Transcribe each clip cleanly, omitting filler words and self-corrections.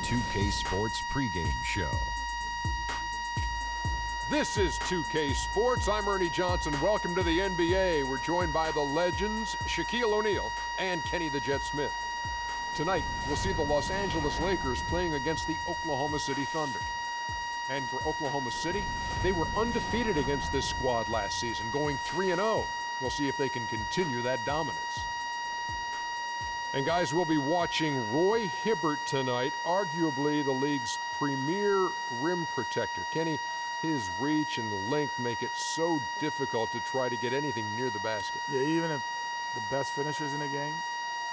2K Sports pregame show. This is 2K Sports. I'm Ernie Johnson. Welcome to the NBA. We're joined by the legends Shaquille O'Neal and Kenny the Jet Smith. Tonight, we'll see the Los Angeles Lakers playing against the Oklahoma City Thunder. And for Oklahoma City, they were undefeated against this squad last season, going 3-0. We'll see if they can continue that dominance. And guys, we'll be watching Roy Hibbert tonight, arguably the league's premier rim protector. Kenny, his reach and length make it so difficult to try to get anything near the basket. Yeah, even if the best finishers in the game,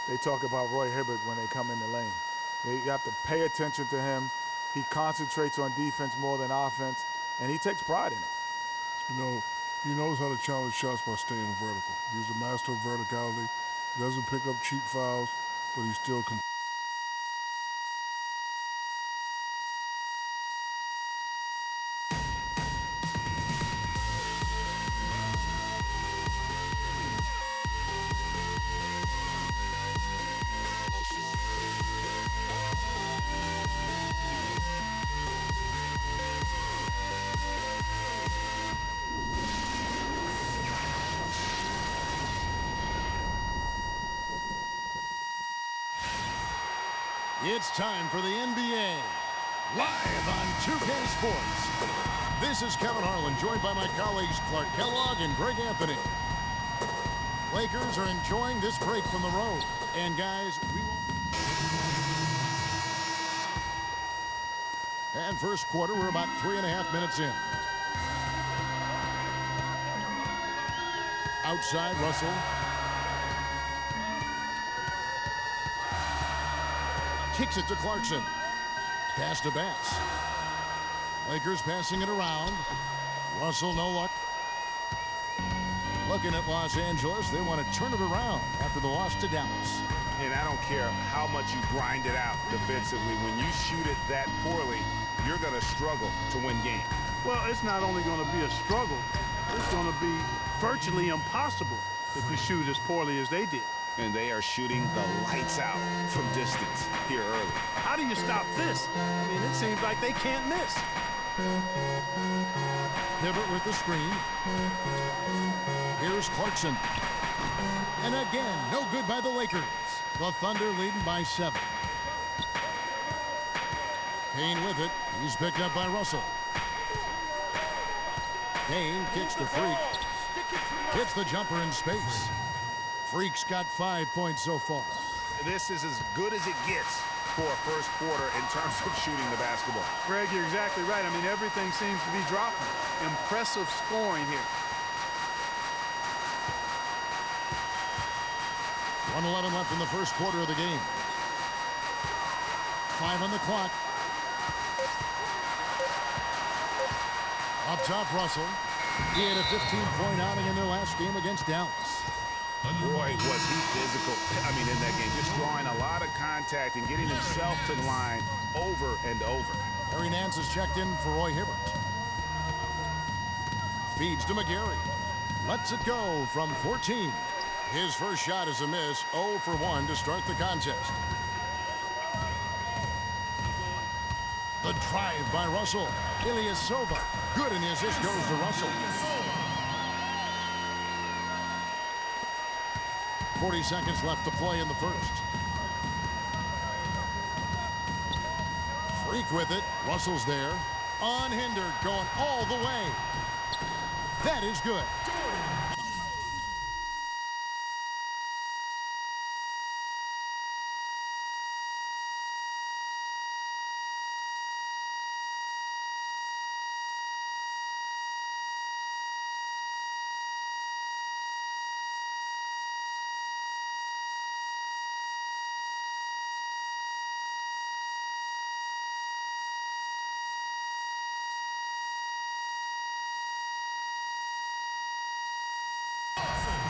they talk about Roy Hibbert when they come in the lane. You have to pay attention to him. He concentrates on defense more than offense, and he takes pride in it. You know, he knows how to challenge shots by staying vertical. He's a master of verticality. He doesn't pick up cheap fouls, but he still can. It's time for the NBA, live on 2K Sports. This is Kevin Harlan, joined by my colleagues Clark Kellogg and Greg Anthony. Lakers are enjoying this break from the road. And guys, and first quarter, we're about 3.5 minutes in. Outside, Russell. Kicks it to Clarkson. Pass to Bass. Lakers passing it around. Russell, no luck. Looking at Los Angeles, they want to turn it around after the loss to Dallas. And I don't care how much you grind it out defensively. When you shoot it that poorly, you're going to struggle to win games. Well, it's not only going to be a struggle, it's going to be virtually impossible if you shoot as poorly as they did. And they are shooting the lights out from distance here early. How do you stop this? I mean, it seems like they can't miss. Hibbert with the screen. Here's Clarkson. And again, no good by the Lakers. The Thunder leading by 7. Payne with it. He's picked up by Russell. Payne kicks to Freak. Hits the jumper in space. Freak's got 5 points so far. This is as good as it gets for a first quarter in terms of shooting the basketball. Greg, you're exactly right. I mean, everything seems to be dropping. Impressive scoring here. 1:11 left in the first quarter of the game. 5 on the clock. Up top, Russell. He had a 15-point outing in their last game against Dallas. Boy, was he physical. I mean, in that game, just drawing a lot of contact and getting himself to the line over and over. Harry Nance has checked in for Roy Hibbert. Feeds to McGarry. Lets it go from 14. His first shot is a miss. 0 for 1 to start the contest. The drive by Russell. Ilyasova. Good, and the assist goes to Russell. 40 seconds left to play in the first. Freak with it. Russell's there. Unhindered, going all the way. That is good.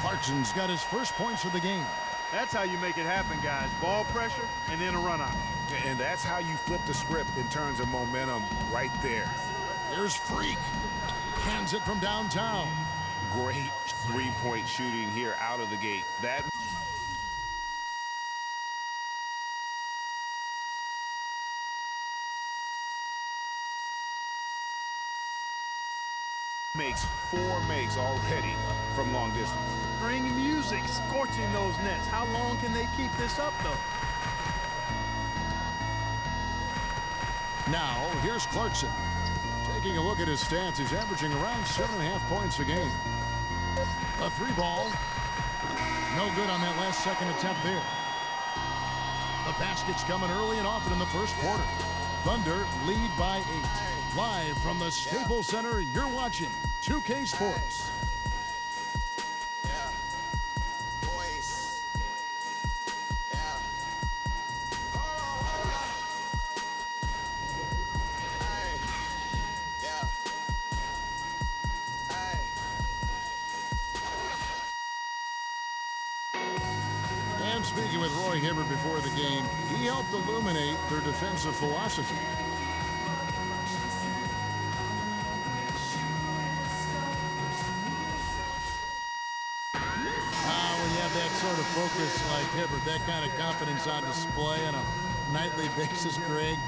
Clarkson's got his first points of the game. That's how you make it happen, guys. Ball pressure and then a run out. And that's how you flip the script in terms of momentum right there. There's Freak. Cans it from downtown. Great three-point shooting here out of the gate. That Makes 4 makes already from long distance. Bring music, scorching those nets. How long can they keep this up, though? Now, here's Clarkson. Taking a look at his stats, he's averaging around 7.5 points a game. A 3-ball. No good on that last second attempt there. The basket's coming early and often in the first quarter. Thunder lead by 8. Live from the Staples Center, you're watching 2K Sports. And speaking with Roy Hibbert before the game, he helped illuminate their defensive philosophy. When you have that sort of focus like Hibbert, that kind of confidence on display on a nightly basis, Greg,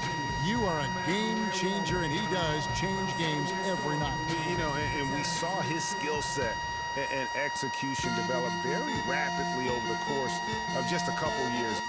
you are a game changer, and he does change games every night. You know, and we saw his skill set and execution develop very rapidly over the course of just a couple years.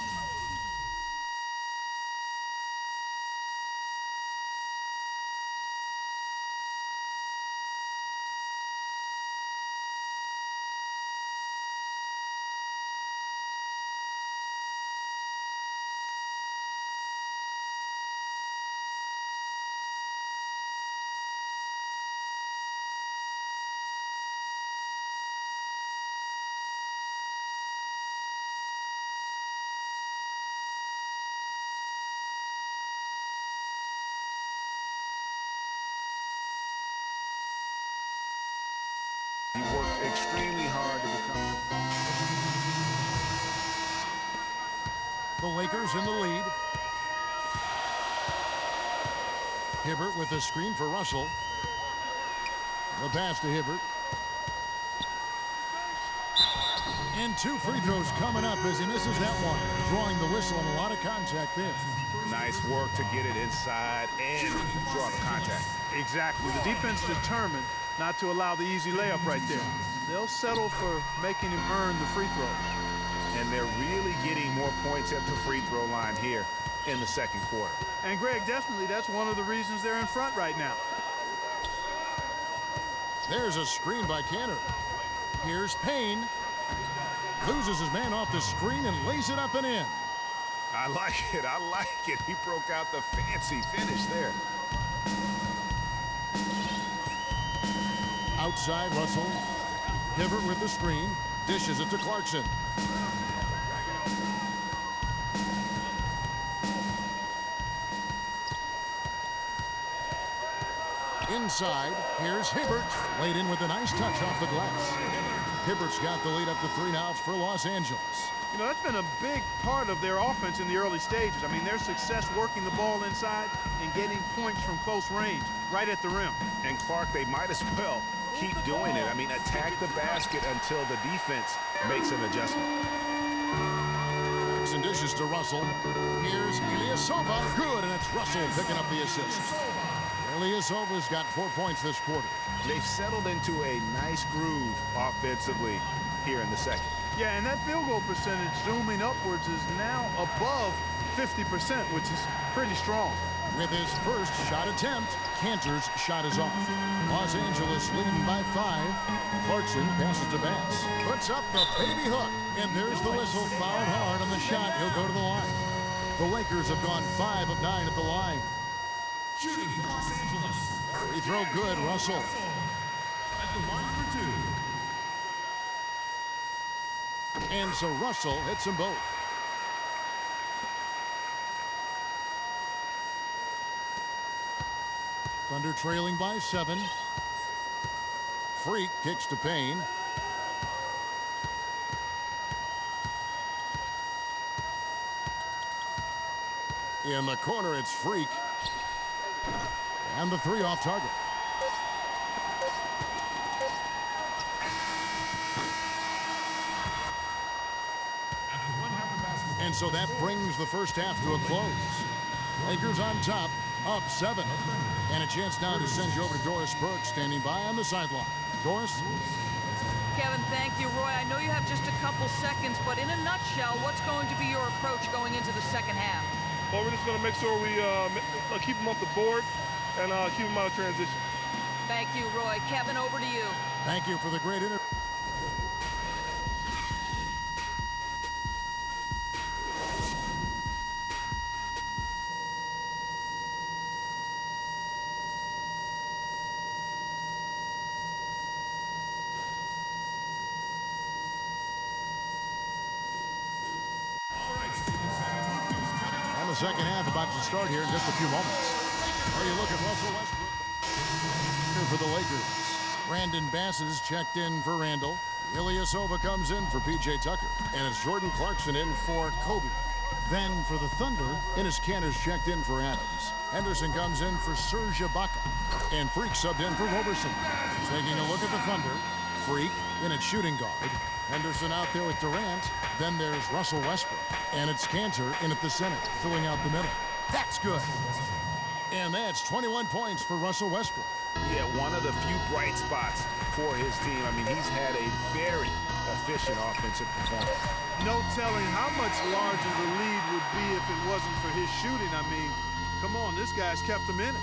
He worked extremely hard to become. The Lakers in the lead. Hibbert with a screen for Russell. The pass to Hibbert. And 2 free throws coming up as he misses that one. Drawing the whistle and a lot of contact there. Nice work to get it inside and draw the contact. Exactly. The defense determined not to allow the easy layup right there. They'll settle for making him earn the free throws. And they're really getting more points at the free throw line here in the second quarter. And Greg, definitely that's one of the reasons they're in front right now. There's a screen by Cantor. Here's Payne. Loses his man off the screen and lays it up and in. I like it. I like it. He broke out the fancy finish there. Outside, Russell. Hibbert with the screen. Dishes it to Clarkson. Inside, here's Hibbert. Laid in with a nice touch off the glass. Hibbert's got the lead up to 3 now for Los Angeles. You know, that's been a big part of their offense in the early stages. I mean, their success working the ball inside and getting points from close range, right at the rim. And Clark, they might as well keep doing it. I mean, attack the basket until the defense makes an adjustment. And dishes to Russell. Here's Ilyasova. Good, and it's Russell picking up the assist. Ilyasova's got 4 points this quarter. They've settled into a nice groove offensively here in the second. Yeah, and that field goal percentage zooming upwards is now above 50%, which is pretty strong. With his first shot attempt, Cantor's shot is off. Los Angeles leading by 5. Clarkson passes to Bass. Puts up the baby hook. And there's the whistle. Fouled hard on the shot. He'll go to the line. The Lakers have gone 5 of 9 at the line. Shooting for Los Angeles. Free throw good, Russell. At the line for 2. And so Russell hits them both. Thunder trailing by 7. Freak kicks to Payne. In the corner, it's Freak. And the 3 off target. And so that brings the first half to a close. Lakers on top, up 7. And a chance now to send you over to Doris Burke, standing by on the sideline. Doris? Kevin, thank you. Roy, I know you have just a couple seconds, but in a nutshell, what's going to be your approach going into the second half? Well, we're just going to make sure we keep them off the board and keep them out of transition. Thank you, Roy. Kevin, over to you. Thank you for the great interview. And the second half about to start here in just a few moments. Well, you look at Russell Westbrook here for the Lakers. Brandon Bass is checked in for Randall. Ilyasova comes in for P.J. Tucker. And it's Jordan Clarkson in for Kobe. Then for the Thunder, Enes Kanter's checked in for Adams. Henderson comes in for Serge Ibaka. And Freak subbed in for Roberson. Taking a look at the Thunder, Freak in at shooting guard. Henderson out there with Durant. Then there's Russell Westbrook. And it's Kanter in at the center, filling out the middle. That's good. And that's 21 points for Russell Westbrook. Yeah, one of the few bright spots for his team. I mean, he's had a very efficient offensive performance. No telling how much larger the lead would be if it wasn't for his shooting. I mean, come on, this guy's kept them in it.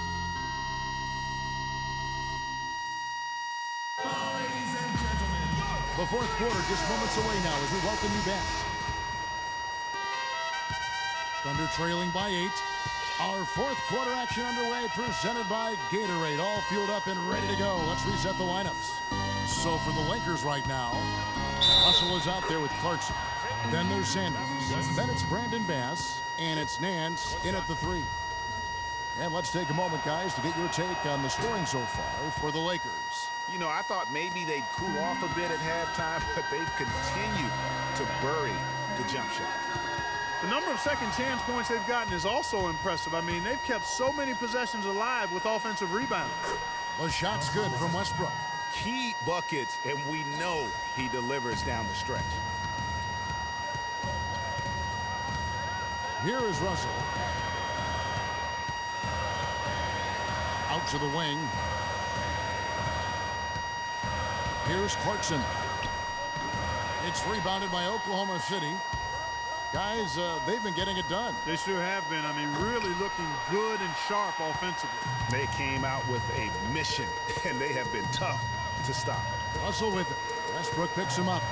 Ladies and gentlemen, The fourth quarter just moments away now as we welcome you back. Thunder trailing by 8. Our fourth quarter action underway, presented by Gatorade. All fueled up and ready to go. Let's reset the lineups. So for the Lakers right now, Russell is out there with Clarkson. Then there's Sanders. Then it's Brandon Bass. And it's Nance in at the 3. And let's take a moment, guys, to get your take on the scoring so far for the Lakers. You know, I thought maybe they'd cool off a bit at halftime, but they've continued to bury the jump shot. The number of second chance points they've gotten is also impressive. I mean, they've kept so many possessions alive with offensive rebounds. The shot's good from Westbrook. Key buckets, and we know he delivers down the stretch. Here is Russell. Out to the wing. Here's Clarkson. It's rebounded by Oklahoma City. Guys, they've been getting it done. They sure have been. I mean, really looking good and sharp offensively. They came out with a mission, and they have been tough to stop. Russell with it. Westbrook picks him up.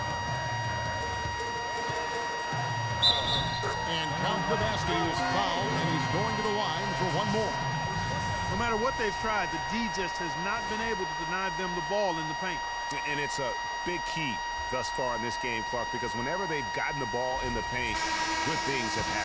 And count the basket. He was fouled, and he's going to the line for one more. No matter what they've tried, the D just has not been able to deny them the ball in the paint. And it's a big key thus far in this game, Clark, because whenever they've gotten the ball in the paint, good things have happened.